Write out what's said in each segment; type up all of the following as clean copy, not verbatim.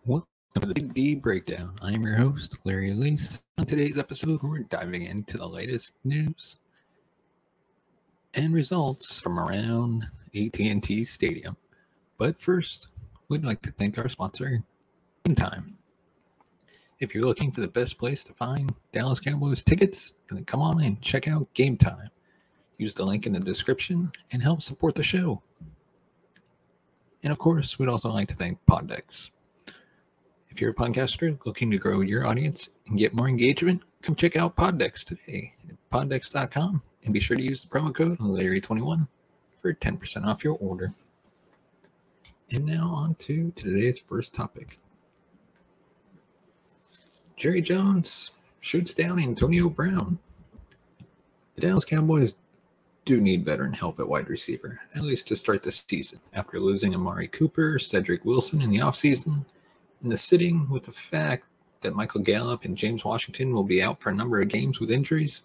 Welcome to the Big D Breakdown. I am your host, LVIIl. On today's episode, we're diving into the latest news and results from around AT&T Stadium. But first, we'd like to thank our sponsor, Game Time. If you're looking for the best place to find Dallas Cowboys tickets, then come on and check out Game Time. Use the link in the description and help support the show. And of course, we'd also like to thank Poddex. If you're a podcaster looking to grow your audience and get more engagement, come check out Poddex today at poddex.com and be sure to use the promo code LVIIl21 for 10% off your order. And now on to today's first topic. Jerry Jones shoots down Antonio Brown. The Dallas Cowboys do need veteran help at wide receiver, at least to start the season, after losing Amari Cooper, Cedric Wilson in the offseason, and the sitting with the fact that Michael Gallup and James Washington will be out for a number of games with injuries.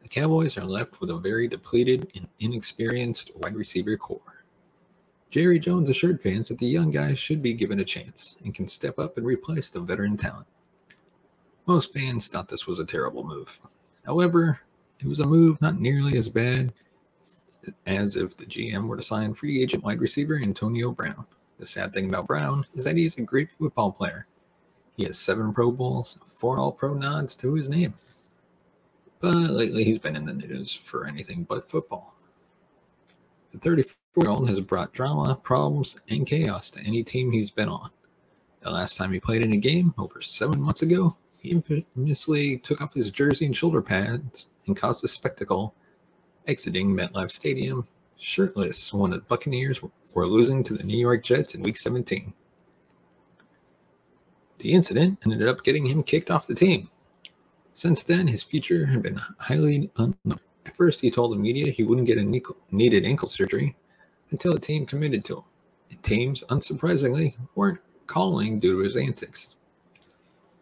The Cowboys are left with a very depleted and inexperienced wide receiver core. Jerry Jones assured fans that the young guys should be given a chance and can step up and replace the veteran talent. Most fans thought this was a terrible move. However, it was a move not nearly as bad as if the GM were to sign free agent wide receiver Antonio Brown. The sad thing about Brown is that he's a great football player. He has 7 Pro Bowls, 4 All-Pro nods to his name. But lately he's been in the news for anything but football. The 34-year-old has brought drama, problems, and chaos to any team he's been on. The last time he played in a game, over 7 months ago, he infamously took off his jersey and shoulder pads and caused a spectacle, exiting MetLife Stadium shirtless when the Buccaneers were losing to the New York Jets in Week 17. The incident ended up getting him kicked off the team. Since then, his future had been highly unknown. At first, he told the media he wouldn't get a needed ankle surgery until the team committed to him. And teams, unsurprisingly, weren't calling due to his antics.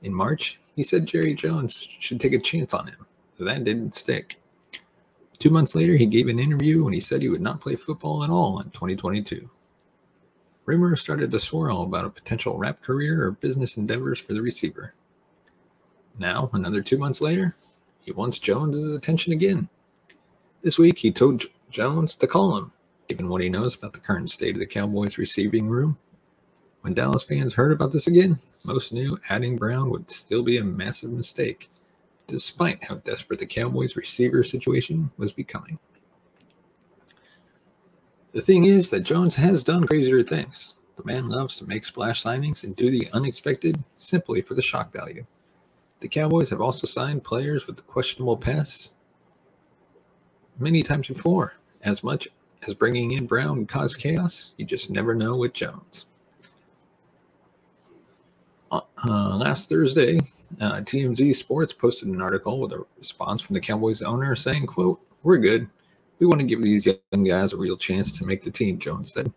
In March, he said Jerry Jones should take a chance on him. That didn't stick. 2 months later, he gave an interview and he said he would not play football at all in 2022. Rumors started to swirl about a potential rap career or business endeavors for the receiver. Now, another 2 months later, he wants Jones' attention again. This week, he told Jones to call him, given what he knows about the current state of the Cowboys receiving room. When Dallas fans heard about this again, most knew adding Brown would still be a massive mistake, despite how desperate the Cowboys receiver situation was becoming. The thing is that Jones has done crazier things. The man loves to make splash signings and do the unexpected simply for the shock value. The Cowboys have also signed players with questionable pasts many times before. As much as bringing in Brown would cause chaos, you just never know with Jones. Last Thursday, TMZ Sports posted an article with a response from the Cowboys owner saying, quote, "We're good. We want to give these young guys a real chance to make the team," Jones said.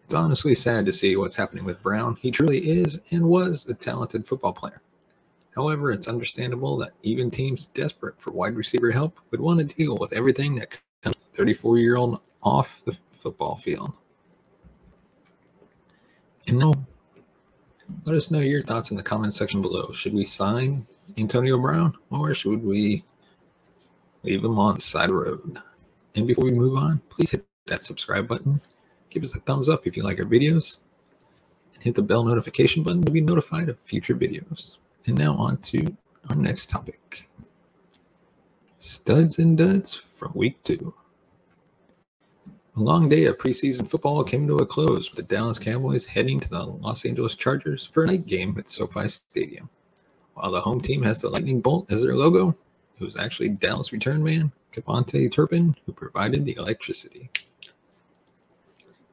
It's honestly sad to see what's happening with Brown. He truly is and was a talented football player. However, it's understandable that even teams desperate for wide receiver help would want to deal with everything that comes with a 34-year-old off the football field. And now, let us know your thoughts in the comment section below. Should we sign Antonio Brown or should we leave him on the side of the road? And before we move on, please hit that subscribe button. Give us a thumbs up if you like our videos. And hit the bell notification button to be notified of future videos. And now on to our next topic. Studs and duds from week 2. A long day of preseason football came to a close with the Dallas Cowboys heading to the Los Angeles Chargers for a night game at SoFi Stadium. While the home team has the lightning bolt as their logo, it was actually Dallas return man Devontae Turpin who provided the electricity.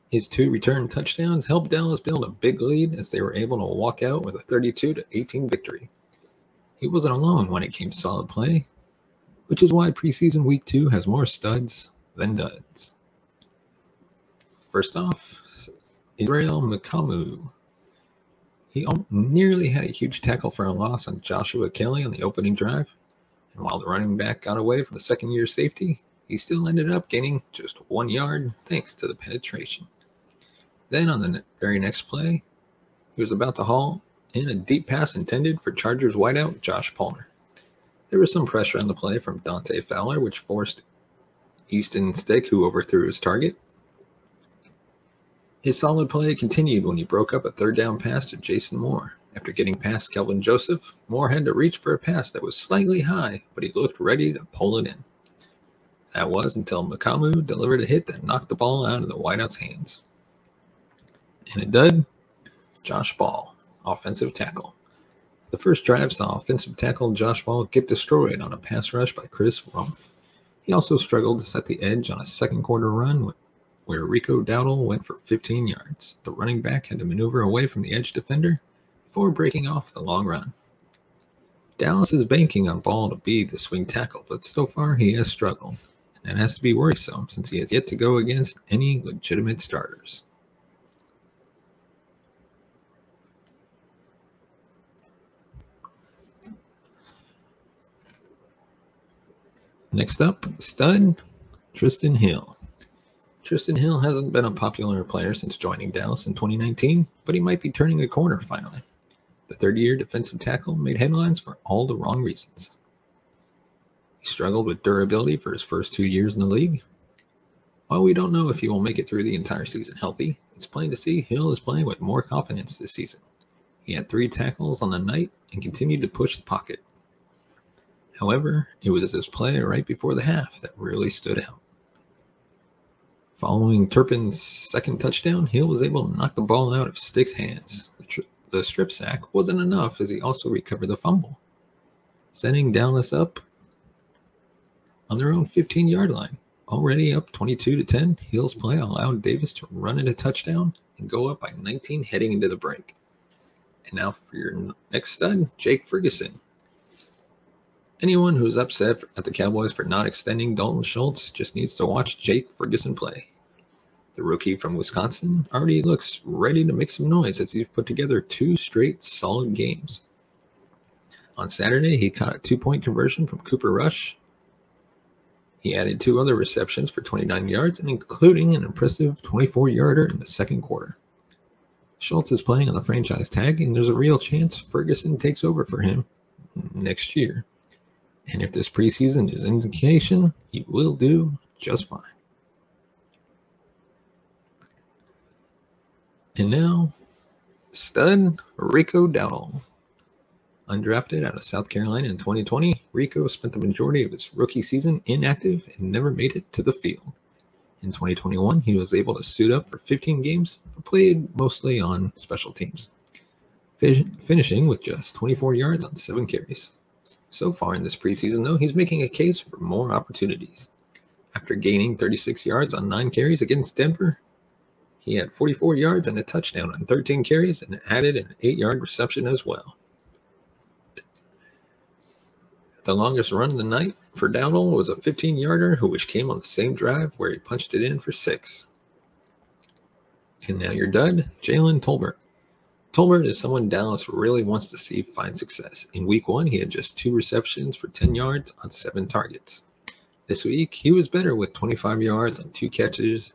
His 2 return touchdowns helped Dallas build a big lead as they were able to walk out with a 32-18 victory. He wasn't alone when it came to solid play, which is why preseason week 2 has more studs than duds. First off, Israel McCamu. He nearly had a huge tackle for a loss on Joshua Kelly on the opening drive, and while the running back got away from the second-year safety, he still ended up gaining just 1 yard thanks to the penetration. Then on the very next play, he was about to haul in a deep pass intended for Chargers wideout Josh Palmer. There was some pressure on the play from Dante Fowler, which forced Easton Stick, who overthrew his target. His solid play continued when he broke up a third down pass to Jason Moore. After getting past Kelvin Joseph, Moore had to reach for a pass that was slightly high, but he looked ready to pull it in. That was until Makamu delivered a hit that knocked the ball out of the wideout's hands. And a dud, Josh Ball, offensive tackle. The first drive saw offensive tackle Josh Ball get destroyed on a pass rush by Chris Rumpf. He also struggled to set the edge on a second quarter run where Rico Dowdle went for 15 yards. The running back had to maneuver away from the edge defender before breaking off the long run. Dallas is banking on Ball to be the swing tackle, but so far he has struggled, and that has to be worrisome since he has yet to go against any legitimate starters. Next up, stud, Tristan Hill. Tristan Hill hasn't been a popular player since joining Dallas in 2019, but he might be turning a corner finally. The third-year defensive tackle made headlines for all the wrong reasons. He struggled with durability for his first 2 years in the league. While we don't know if he will make it through the entire season healthy, it's plain to see Hill is playing with more confidence this season. He had 3 tackles on the night and continued to push the pocket. However, it was his play right before the half that really stood out. Following Turpin's second touchdown, Hill was able to knock the ball out of Stick's hands. The strip sack wasn't enough as he also recovered the fumble, sending Dallas up on their own 15-yard line. Already up 22-10, Hill's play allowed Davis to run in a touchdown and go up by 19 heading into the break. And now for your next stud, Jake Ferguson. Anyone who's upset at the Cowboys for not extending Dalton Schultz just needs to watch Jake Ferguson play. The rookie from Wisconsin already looks ready to make some noise as he's put together 2 straight solid games. On Saturday, he caught a 2-point conversion from Cooper Rush. He added 2 other receptions for 29 yards, and including an impressive 24-yarder in the second quarter. Schultz is playing on the franchise tag, and there's a real chance Ferguson takes over for him next year. And if this preseason is indication, he will do just fine. And now, stud Rico Dowdle. Undrafted out of South Carolina in 2020, Rico spent the majority of his rookie season inactive and never made it to the field. In 2021, he was able to suit up for 15 games, but played mostly on special teams, finishing with just 24 yards on 7 carries. So far in this preseason, though, he's making a case for more opportunities. After gaining 36 yards on 9 carries against Denver, he had 44 yards and a touchdown on 13 carries and added an 8-yard reception as well. The longest run of the night for Dowdle was a 15-yarder which came on the same drive where he punched it in for 6. And now your dud, Jalen Tolbert. Tolbert is someone Dallas really wants to see find success. In week 1, he had just 2 receptions for 10 yards on 7 targets. This week, he was better with 25 yards on 2 catches,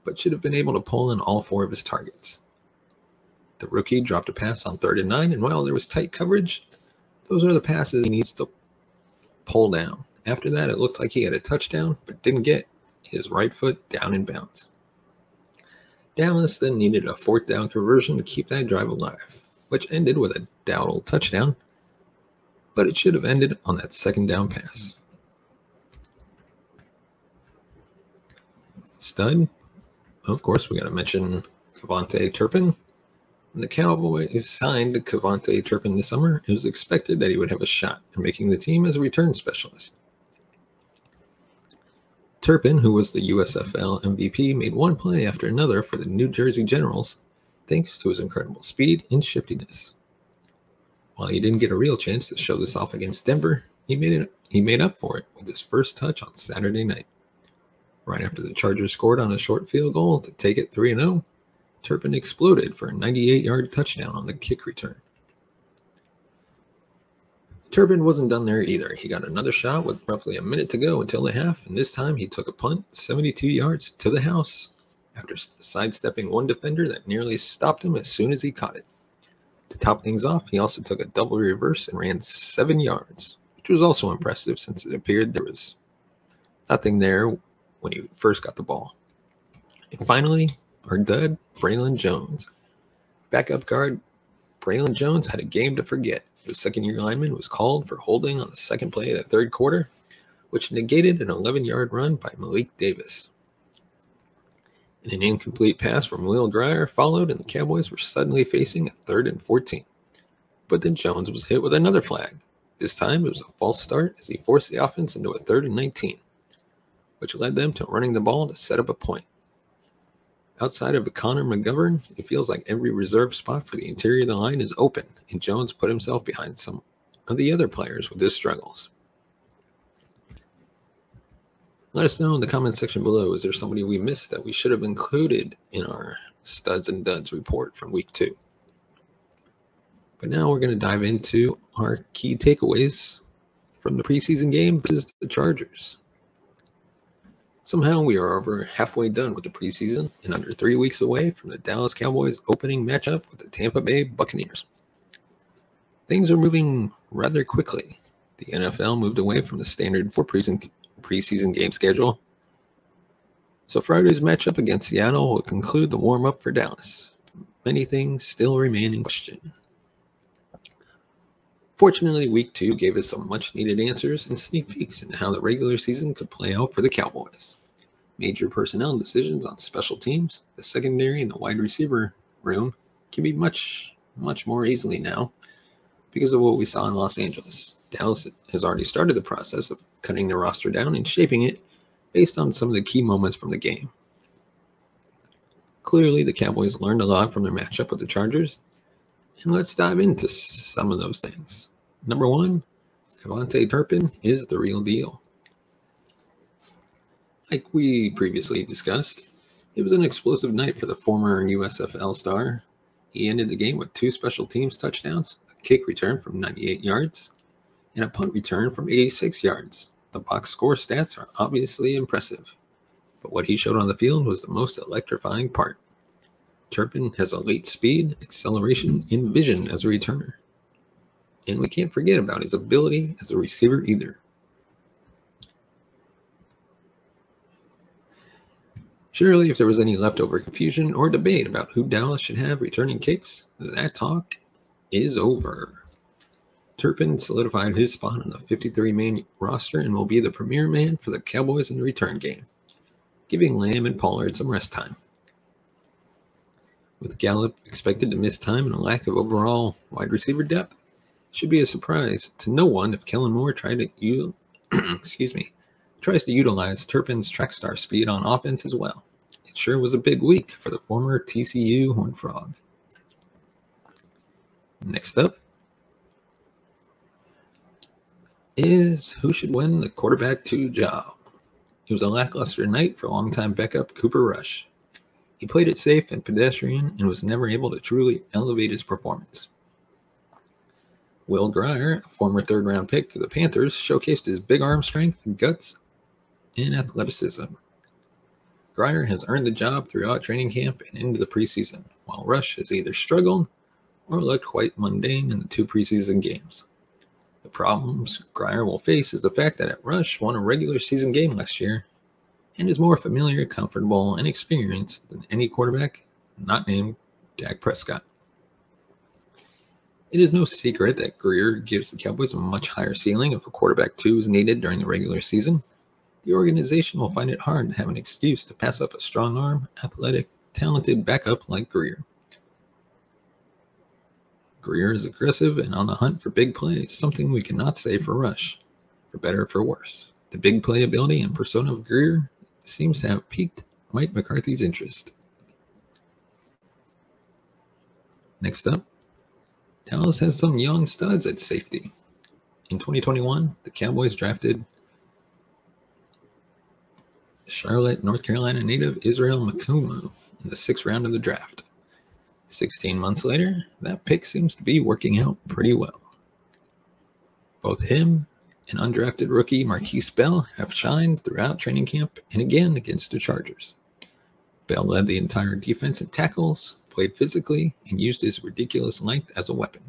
but should have been able to pull in all 4 of his targets. The rookie dropped a pass on 3rd and 9, and while there was tight coverage, those are the passes he needs to pull down. After that, it looked like he had a touchdown, but didn't get his right foot down in bounds. Dallas then needed a 4th down conversion to keep that drive alive, which ended with a Dowdle touchdown, but it should have ended on that 2nd down pass. Stud, of course, we got to mention Kevontae Turpin. When the Cowboys signed Kevontae Turpin this summer, it was expected that he would have a shot at making the team as a return specialist. Turpin, who was the USFL MVP, made one play after another for the New Jersey Generals, thanks to his incredible speed and shiftiness. While he didn't get a real chance to show this off against Denver, he made up for it with his first touch on Saturday night. Right after the Chargers scored on a short field goal to take it 3-0, Turpin exploded for a 98-yard touchdown on the kick return. Turpin wasn't done there either. He got another shot with roughly a minute to go until the half, and this time he took a punt 72 yards to the house after sidestepping one defender that nearly stopped him as soon as he caught it. To top things off, he also took a double reverse and ran 7 yards, which was also impressive since it appeared there was nothing there when he first got the ball. And finally, our dud, Braylon Jones. Backup guard Braylon Jones had a game to forget. The second-year lineman was called for holding on the second play of the third quarter, which negated an 11-yard run by Malik Davis. And an incomplete pass from Will Grier followed, and the Cowboys were suddenly facing a 3rd and 14. But then Jones was hit with another flag. This time it was a false start as he forced the offense into a 3rd and 19, which led them to running the ball to set up a point. Outside of Connor McGovern, it feels like every reserve spot for the interior of the line is open, and Jones put himself behind some of the other players with his struggles. Let us know in the comment section below, is there somebody we missed that we should have included in our studs and duds report from week 2? But now we're going to dive into our key takeaways from the preseason game versus the Chargers. Somehow we are over halfway done with the preseason and under 3 weeks away from the Dallas Cowboys opening matchup with the Tampa Bay Buccaneers. Things are moving rather quickly. The NFL moved away from the standard 4 preseason game schedule. So Friday's matchup against Seattle will conclude the warm-up for Dallas. Many things still remain in question. Fortunately, week 2 gave us some much-needed answers and sneak peeks into how the regular season could play out for the Cowboys. Major personnel decisions on special teams, the secondary, and the wide receiver room can be much more easily now because of what we saw in Los Angeles. Dallas has already started the process of cutting the roster down and shaping it based on some of the key moments from the game. Clearly, the Cowboys learned a lot from their matchup with the Chargers, and let's dive into some of those things. Number 1, Devontae Turpin is the real deal. Like we previously discussed, it was an explosive night for the former USFL star. He ended the game with 2 special teams touchdowns, a kick return from 98 yards, and a punt return from 86 yards. The box score stats are obviously impressive, but what he showed on the field was the most electrifying part. Turpin has elite speed, acceleration, and vision as a returner. And we can't forget about his ability as a receiver either. Surely, if there was any leftover confusion or debate about who Dallas should have returning kicks, that talk is over. Turpin solidified his spot on the 53-man roster and will be the premier man for the Cowboys in the return game, giving Lamb and Pollard some rest time. With Gallup expected to miss time and a lack of overall wide receiver depth, it should be a surprise to no one if Kellen Moore tries to utilize Turpin's track star speed on offense as well. It sure was a big week for the former TCU Horned Frog. Next up is who should win the quarterback 2 job. It was a lackluster night for longtime backup Cooper Rush. He played it safe and pedestrian and was never able to truly elevate his performance. Will Grier, a former 3rd-round pick of the Panthers, showcased his big arm strength, guts, and athleticism. Grier has earned the job throughout training camp and into the preseason, while Rush has either struggled or looked quite mundane in the 2 preseason games. The problems Grier will face is the fact that Rush won a regular season game last year and is more familiar, comfortable, and experienced than any quarterback not named Dak Prescott. It is no secret that Grier gives the Cowboys a much higher ceiling if a quarterback 2 is needed during the regular season. The organization will find it hard to have an excuse to pass up a strong-arm, athletic, talented backup like Grier. Grier is aggressive and on the hunt for big plays, something we cannot say for Rush, for better or for worse. The big play ability and persona of Grier seems to have piqued Mike McCarthy's interest. Next up, Dallas has some young studs at safety. In 2021, the Cowboys drafted Charlotte, North Carolina native Israel Makumu in the 6th round of the draft. 16 months later, that pick seems to be working out pretty well. Both him and undrafted rookie Marquise Bell have shined throughout training camp and again against the Chargers. Bell led the entire defense in tackles, played physically, and used his ridiculous length as a weapon.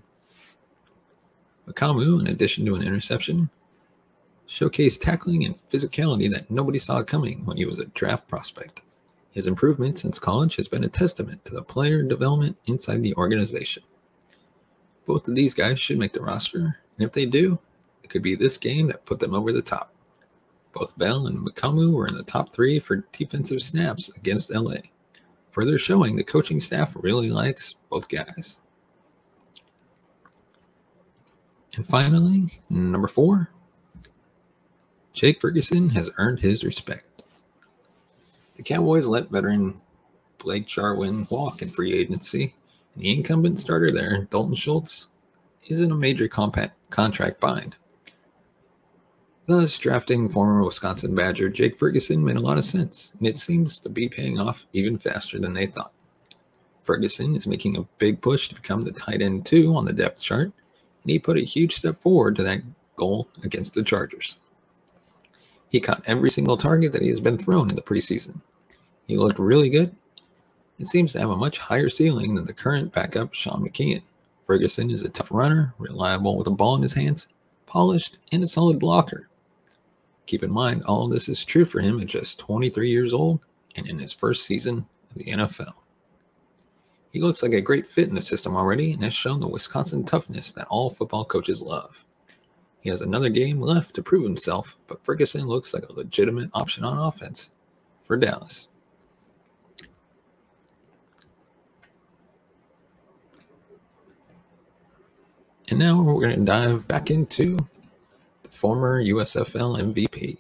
Makamu, in addition to an interception, showcased tackling and physicality that nobody saw coming when he was a draft prospect. His improvement since college has been a testament to the player development inside the organization. Both of these guys should make the roster, and if they do, it could be this game that put them over the top. Both Bell and Makamu were in the top 3 for defensive snaps against LA, further showing the coaching staff really likes both guys. And finally, number 4, Jake Ferguson has earned his respect. The Cowboys let veteran Blake Jarwin walk in free agency, and the incumbent starter there, Dalton Schultz, is in a major contract bind. Thus, drafting former Wisconsin Badger Jake Ferguson made a lot of sense, and it seems to be paying off even faster than they thought. Ferguson is making a big push to become the tight end 2 on the depth chart, and he put a huge step forward to that goal against the Chargers. He caught every single target that he has been thrown in the preseason. He looked really good. It seems to have a much higher ceiling than the current backup Sean McKeon. Ferguson is a tough runner, reliable with a ball in his hands, polished, and a solid blocker. Keep in mind, all of this is true for him at just 23 years old and in his first season of the NFL. He looks like a great fit in the system already and has shown the Wisconsin toughness that all football coaches love. He has another game left to prove himself, but Ferguson looks like a legitimate option on offense for Dallas. And now we're going to dive back into the former USFL MVP.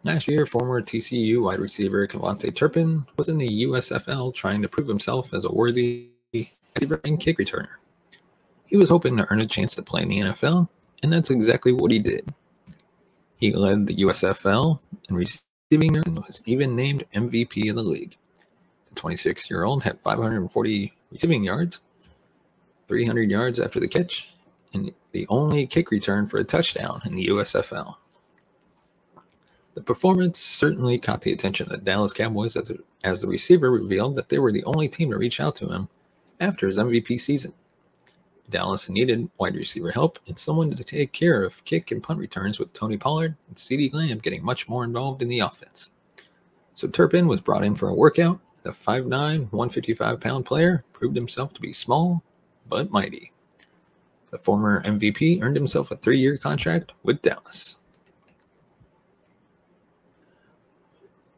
Last year, former TCU wide receiver Kevontae Turpin was in the USFL trying to prove himself as a worthy receiver and kick returner. He was hoping to earn a chance to play in the NFL, and that's exactly what he did. He led the USFL in receiving yards and was even named MVP of the league. The 26-year-old had 540 receiving yards, 300 yards after the catch, and the only kick return for a touchdown in the USFL. The performance certainly caught the attention of the Dallas Cowboys as the receiver revealed that they were the only team to reach out to him after his MVP season. Dallas needed wide receiver help and someone to take care of kick and punt returns, with Tony Pollard and CeeDee Lamb getting much more involved in the offense. So Turpin was brought in for a workout. The 5'9", 155-pound player proved himself to be small but mighty. The former MVP earned himself a 3-year contract with Dallas.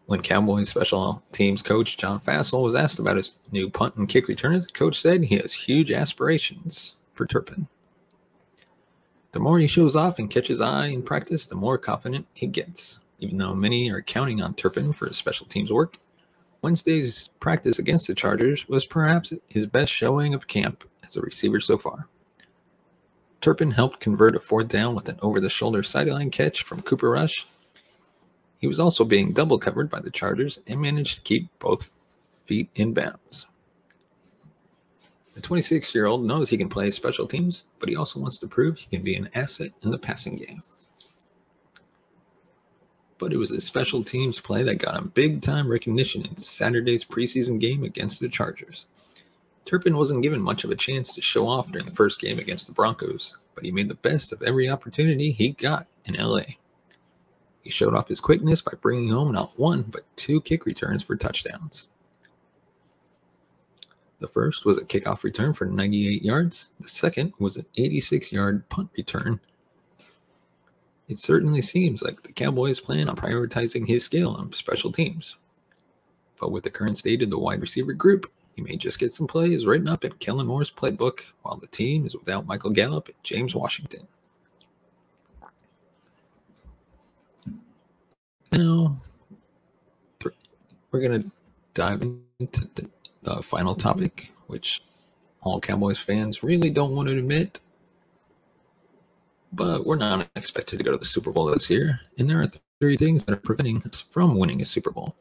When Cowboys special teams coach John Fassel was asked about his new punt and kick returner, the coach said he has huge aspirations for Turpin. The more he shows off and catches eye in practice, the more confident he gets. Even though many are counting on Turpin for his special teams work, Wednesday's practice against the Chargers was perhaps his best showing of camp as a receiver so far. Turpin helped convert a 4th down with an over-the-shoulder sideline catch from Cooper Rush. He was also being double covered by the Chargers and managed to keep both feet in bounds. The 26-year-old knows he can play special teams, but he also wants to prove he can be an asset in the passing game. But it was his special teams play that got him big-time recognition in Saturday's preseason game against the Chargers. Turpin wasn't given much of a chance to show off during the first game against the Broncos, but he made the best of every opportunity he got in LA. He showed off his quickness by bringing home not 1, but 2 kick returns for touchdowns. The first was a kickoff return for 98 yards. The second was an 86-yard punt return. It certainly seems like the Cowboys plan on prioritizing his skill on special teams. But with the current state of the wide receiver group, he may just get some plays written up in Kellen Moore's playbook while the team is without Michael Gallup and James Washington. Now, we're going to dive into the final topic, which all Cowboys fans really don't want to admit. But we're not expected to go to the Super Bowl this year, and there are 3 things that are preventing us from winning a Super Bowl.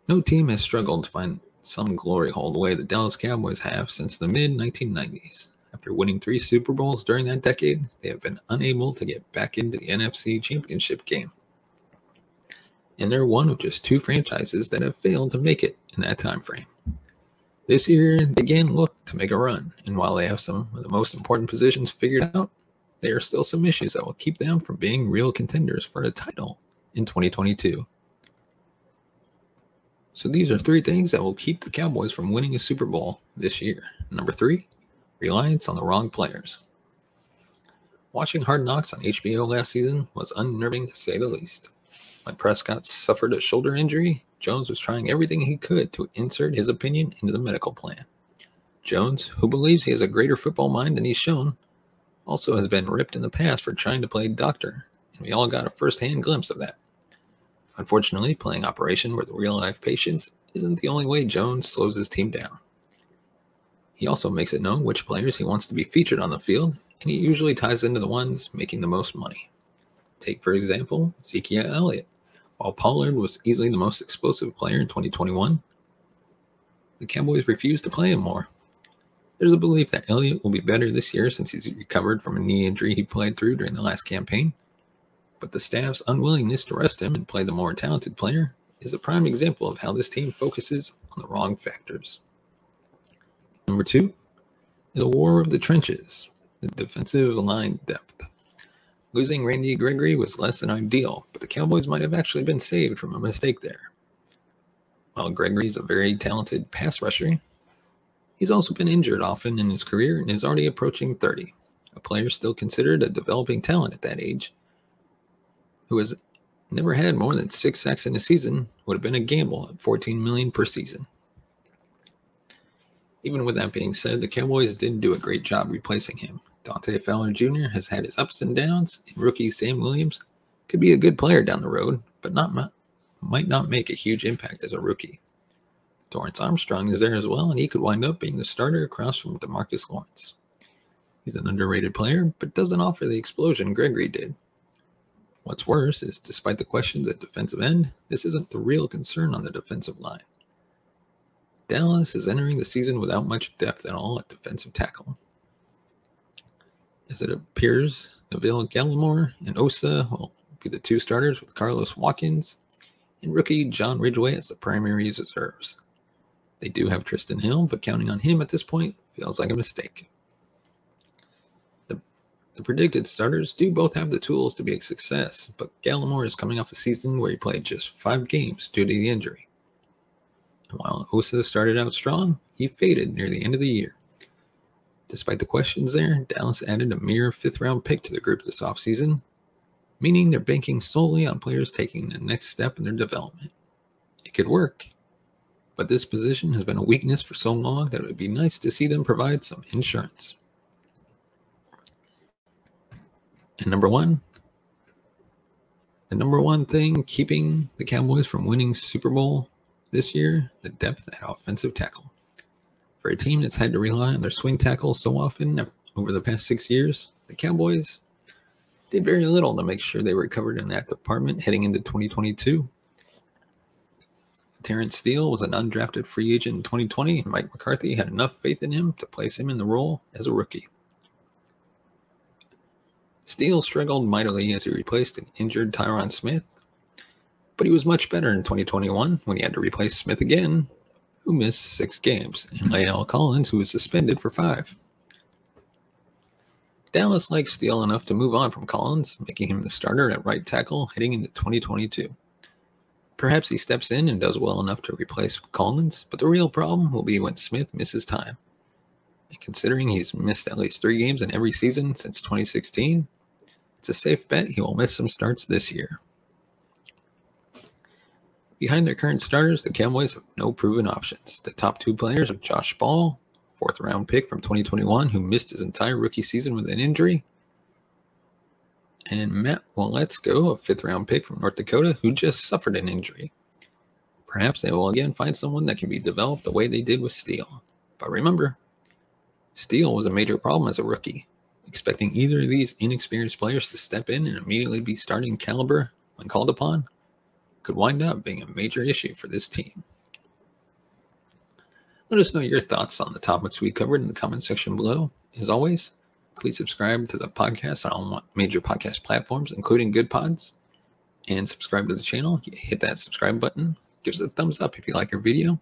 No team has struggled to find some glory hole the way the Dallas Cowboys have since the mid-1990s. After winning 3 Super Bowls during that decade, they have been unable to get back into the NFC Championship game. And they're one of just 2 franchises that have failed to make it in that time frame. This year, they again look to make a run, and while they have some of the most important positions figured out, there are still some issues that will keep them from being real contenders for a title in 2022. So these are 3 things that will keep the Cowboys from winning a Super Bowl this year. Number 3, reliance on the wrong players. Watching Hard Knocks on HBO last season was unnerving to say the least. When Prescott suffered a shoulder injury, Jones was trying everything he could to insert his opinion into the medical plan. Jones, who believes he has a greater football mind than he's shown, also has been ripped in the past for trying to play doctor, and we all got a first-hand glimpse of that. Unfortunately, playing operation with real-life patients isn't the only way Jones slows his team down. He also makes it known which players he wants to be featured on the field, and he usually ties into the ones making the most money. Take, for example, Ezekiel Elliott. While Pollard was easily the most explosive player in 2021, the Cowboys refused to play him more. There's a belief that Elliott will be better this year since he's recovered from a knee injury he played through during the last campaign, but the staff's unwillingness to rest him and play the more talented player is a prime example of how this team focuses on the wrong factors. Number 2 is a war of the trenches, the defensive line depth. Losing Randy Gregory was less than ideal, but the Cowboys might have actually been saved from a mistake there. While Gregory is a very talented pass rusher, he's also been injured often in his career and is already approaching 30, a player still considered a developing talent at that age, who has never had more than 6 sacks in a season would have been a gamble at $14 million per season. Even with that being said, the Cowboys didn't do a great job replacing him. Dante Fowler Jr. has had his ups and downs, and rookie Sam Williams could be a good player down the road, but might not make a huge impact as a rookie. Torrance Armstrong is there as well, and he could wind up being the starter across from DeMarcus Lawrence. He's an underrated player, but doesn't offer the explosion Gregory did. What's worse is, despite the questions at defensive end, this isn't the real concern on the defensive line. Dallas is entering the season without much depth at all at defensive tackle. As it appears, LVIIl Gallimore and Osa will be the 2 starters with Carlos Watkins and rookie John Ridgeway as the primary reserves. They do have Tristan Hill, but counting on him at this point feels like a mistake. The predicted starters do both have the tools to be a success, but Gallimore is coming off a season where he played just 5 games due to the injury. And while Osa started out strong, he faded near the end of the year. Despite the questions there, Dallas added a mere 5th-round pick to the group this offseason, meaning they're banking solely on players taking the next step in their development. It could work, but this position has been a weakness for so long that it would be nice to see them provide some insurance. And the number one thing keeping the Cowboys from winning Super Bowl this year, the depth at offensive tackle. For a team that's had to rely on their swing tackle so often over the past 6 years, the Cowboys did very little to make sure they were covered in that department heading into 2022. Terrence Steele was an undrafted free agent in 2020, and Mike McCarthy had enough faith in him to place him in the role as a rookie. Steele struggled mightily as he replaced an injured Tyron Smith, but he was much better in 2021 when he had to replace Smith again, who missed 6 games, and La'el Collins, who was suspended for 5. Dallas likes Steele enough to move on from Collins, making him the starter at right tackle heading into 2022. Perhaps he steps in and does well enough to replace Collins, but the real problem will be when Smith misses time. And considering he's missed at least 3 games in every season since 2016, it's a safe bet he will miss some starts this year. Behind their current starters, the Cowboys have no proven options. The top 2 players are Josh Ball, 4th-round pick from 2021, who missed his entire rookie season with an injury, and Matt Waletzko, a 5th-round pick from North Dakota, who just suffered an injury. Perhaps they will again find someone that can be developed the way they did with Steele. But remember, Steele was a major problem as a rookie. Expecting either of these inexperienced players to step in and immediately be starting caliber when called upon could wind up being a major issue for this team. Let us know your thoughts on the topics we covered in the comment section below. As always, please subscribe to the podcast on all major podcast platforms, including Good Pods, and subscribe to the channel. Hit that subscribe button. Give us a thumbs up if you like our video.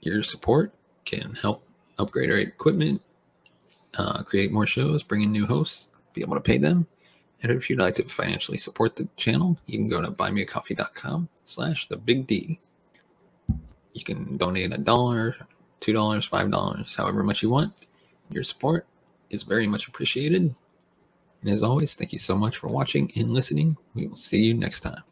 Your support can help upgrade our equipment, create more shows, bring in new hosts, be able to pay them. And if you'd like to financially support the channel, you can go to buymeacoffee.com/thebigd. You can donate $1, $2, $5, however much you want. Your support is very much appreciated. And as always, thank you so much for watching and listening. We will see you next time.